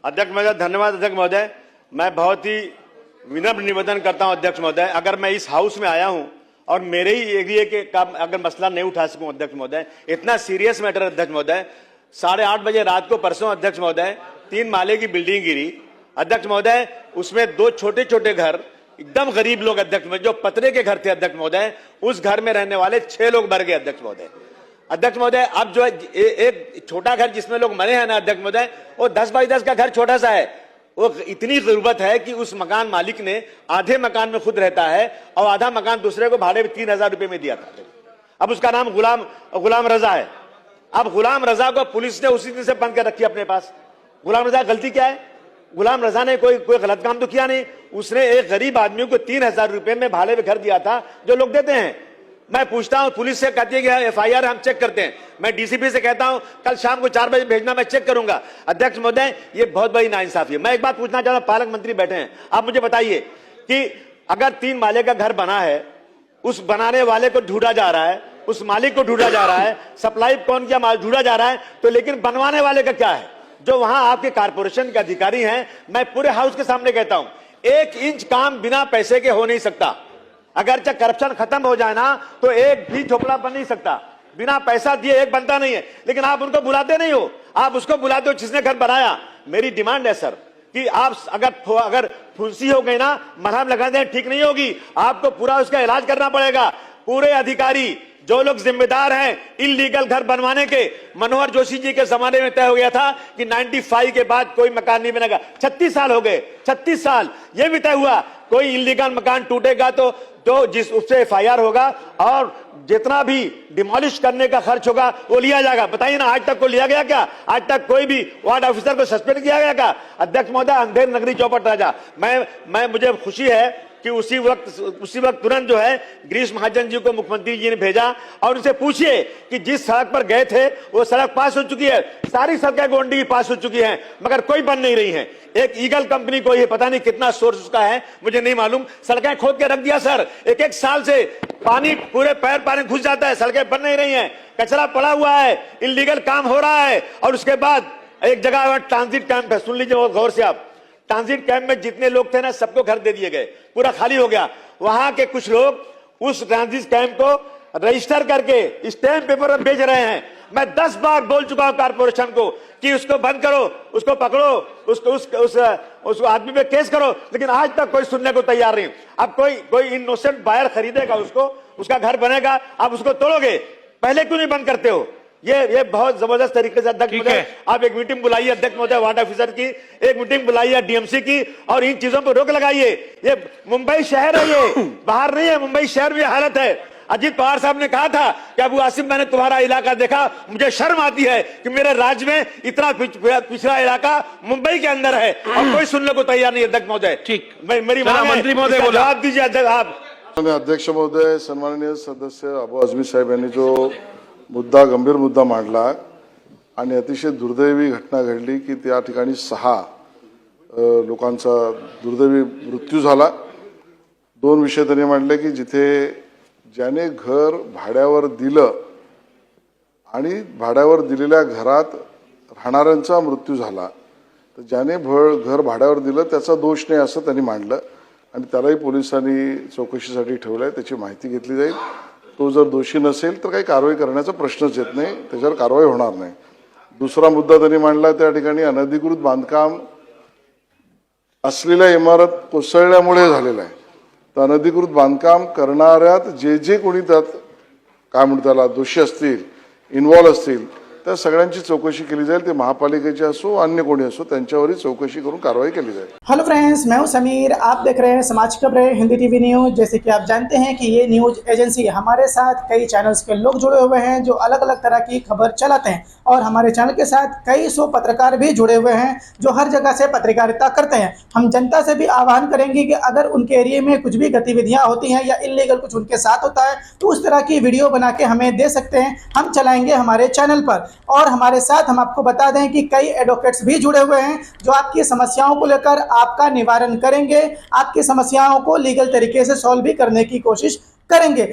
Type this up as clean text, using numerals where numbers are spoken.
अध्यक्ष महोदय, धन्यवाद अध्यक्ष महोदय। मैं बहुत ही विनम्र निवेदन करता हूं अध्यक्ष महोदय, अगर मैं इस हाउस में आया हूं और मेरे ही एरिया के काम अगर मसला नहीं उठा सकूं अध्यक्ष महोदय, इतना सीरियस मैटर अध्यक्ष महोदय, 8:30 बजे रात को परसों अध्यक्ष महोदय 3 माले की बिल्डिंग गिरी अध्यक्ष महोदय, उसमें 2 छोटे छोटे घर, एकदम गरीब लोग अध्यक्ष महोदय, जो पतरे के घर थे अध्यक्ष महोदय, उस घर में रहने वाले 6 लोग मर गए अध्यक्ष महोदय। अध्यक्ष महोदय, अब जो है एक छोटा घर जिसमें लोग मरे हैं ना अध्यक्ष महोदय, वो 10 बाई 10 का घर छोटा सा है, वो इतनी जरूरत है कि उस मकान मालिक ने आधे मकान में खुद रहता है और आधा मकान दूसरे को भाड़े में 3,000 रुपए में दिया था। अब उसका नाम गुलाम रजा है। अब गुलाम रजा को पुलिस ने उसी दिन से बंद कर रखी अपने पास। गुलाम रजा गलती क्या है? गुलाम रजा ने कोई गलत काम तो किया नहीं, उसने एक गरीब आदमी को 3,000 रुपए में भाड़े में घर दिया था, जो लोग देते हैं। मैं पूछता हूं, पुलिस से कहती है कि FIR हम चेक करते हैं, मैं DCP से कहता हूं कल शाम को 4 बजे भेजना, मैं चेक करूंगा। अध्यक्ष महोदय, ये बहुत बड़ी नाइंसाफी है। मैं एक बात पूछना चाहता हूं, पालक मंत्री बैठे हैं, आप मुझे बताइए कि अगर 3 माले का घर बना है, उस बनाने वाले को ढूंढा जा रहा है, उस मालिक को ढूंढा जा रहा है, सप्लाई कौन किया माल ढूंढा जा रहा है, तो लेकिन बनवाने वाले का क्या है? जो वहां आपके कारपोरेशन के अधिकारी हैं, मैं पूरे हाउस के सामने कहता हूं, 1 इंच काम बिना पैसे के हो नहीं सकता। अगर चाहे करप्शन खत्म हो जाए ना, तो एक भी झोपड़ा बन नहीं सकता, बिना पैसा दिए एक बनता नहीं है। लेकिन आप उनको बुलाते नहीं हो, आप उसको बुलाते हो जिसने घर बनाया। मेरी डिमांड है सर कि आप अगर फुंसी हो गई ना, मरहम लगा दें, ठीक नहीं होगी, आपको पूरा उसका इलाज करना पड़ेगा। पूरे अधिकारी जो लोग जिम्मेदार हैं इल्लीगल घर बनवाने के, मनोहर जोशी जी के जमाने में तय हो गया था कि 95 के बाद कोई मकान नहीं बनेगा। 36 साल हो गए, 36 साल ये भी तय हुआ कोई इल्लीगल मकान टूटेगा तो जिस उससे FIR होगा और जितना भी डिमोलिश करने का खर्च होगा वो लिया जाएगा। बताइए ना, आज तक को लिया गया क्या? आज तक कोई भी वार्ड ऑफिसर को सस्पेंड किया गया क्या? अध्यक्ष महोदय, अंधेर नगरी चौपट राजा, मैं मुझे खुशी है कि उसी वक्त तुरंत जो है गिरीश महाजन जी को मुख्यमंत्री जी ने भेजा और उनसे पूछिए कि जिस सड़क पर गए थे वो सड़क पास हो चुकी है, सारी सड़कें गोंडी पास हो चुकी हैं, मगर कोई बन नहीं रही है। एक ईगल कंपनी को ये पता नहीं कितना सोर्स उसका है, मुझे नहीं मालूम, सड़कें खोद के रख दिया सर। एक साल से पानी पूरे पैर पानी घुस जाता है, सड़कें बन नहीं रही हैं, कचरा पड़ा हुआ है, इल्लीगल काम हो रहा है। और उसके बाद एक जगह ट्रांजिट कैंप है, सुन लीजिए गौर से आप, ट्रांजिट कैंप में जितने लोग थे ना, सबको घर दे दिए गए, पूरा खाली हो गया। वहां के कुछ लोग उस ट्रांजिट कैंप को रजिस्टर करके स्टैम्प पेपर पर बेच रहे हैं। मैं 10 बार बोल चुका हूं कारपोरेशन को कि उसको बंद करो, उसको पकड़ो, उस आदमी पे केस करो, लेकिन आज तक कोई सुनने को तैयार नहीं। अब कोई इनोसेंट बायर खरीदेगा उसको, उसका घर बनेगा, आप उसको तोड़ोगे, पहले क्यों नहीं बंद करते हो? ये बहुत जबरदस्त तरीके से अध्यक्ष महोदय, आप एक मीटिंग बुलाइए अध्यक्ष महोदय, वार्ड ऑफिसर की एक मीटिंग बुलाइए, DMC की, और इन चीजों पर रोक लगाइए। ये मुंबई शहर है, ये बाहर नहीं है, मुंबई शहर में हालत है। अजीत पवार साहब ने कहा था कि अबू आसिम, मैंने तुम्हारा इलाका देखा, मुझे शर्म आती है कि मेरे राज्य में इतना पिछड़ा इलाका मुंबई के अंदर है, और कोई सुनने को तैयार नहीं। अध्यक्ष महोदय, ठीक, मेरी मंत्री महोदय जवाब दीजिए। अध्यक्ष महोदय, सन्माननीय सदस्य अबू आझमी साहेब यांनी जो गंभीर मुद्दा मांडला आणि अतिशय दुर्दैवी घटना घडली की त्या ठिकाणी 6 लोकांचा दुर्दैवी मृत्यू झाला। 2 विषय त्यांनी मांडले की जिथे ज्याने घर भाड्यावर दिलं आणि भाड्यावर दिलेल्या घरात राहणाऱ्यांचा मृत्यू झाला, तर ज्याने घर भाड्यावर दिलं त्याचा दोष नाही असं त्यांनी मांडलं आणि त्यालाही पोलिसांनी चौकशीसाठी ठेवलंय, त्याची माहिती घेतली जाईल। तो जर दोषी नसेल तर काही कारवाई करण्याचा प्रश्नच येत नाही, त्याच्यावर कारवाई होणार नाही। दुसरा मुद्दा त्यांनी मांडला, त्या ठिकाणी अनधिकृत बांधकाम असलेल्या इमारत कोसळल्यामुळे झालेला आहे। तर अनधिकृत बांधकाम करणाऱ्यात जे कोणी त्यात काय म्हणतात त्याला दोषी असतील, इन्व्हॉल्व असतील, त्या सगळ्यांची चौकशी केली जाईल। ते महापालिकेचे असो अन्य कोणी असो, त्यांच्यावरही चौकशी करून कारवाई केली जाईल। हेलो फ्रेंड्स, मैं हूं समीर, आप देख रहे हैं समाज खबरें हिंदी TV न्यूज। जैसे कि आप जानते हैं कि ये न्यूज एजेंसी हमारे साथ कई चैनल्स के लोग जुड़े हुए हैं जो अलग अलग तरह की खबर चलाते हैं, और हमारे चैनल के साथ कई 100 पत्रकार भी जुड़े हुए हैं जो हर जगह से पत्रकारिता करते हैं। हम जनता से भी आह्वान करेंगे कि अगर उनके एरिया में कुछ भी गतिविधियां होती हैं या इलीगल कुछ उनके साथ होता है तो उस तरह की वीडियो बना के हमें दे सकते हैं, हम चलाएंगे हमारे चैनल पर। और हमारे साथ हम आपको बता दें कि कई एडवोकेट्स भी जुड़े हुए हैं जो आपकी समस्याओं को लेकर आपका निवारण करेंगे, आपकी समस्याओं को लीगल तरीके से सॉल्व भी करने की कोशिश करेंगे।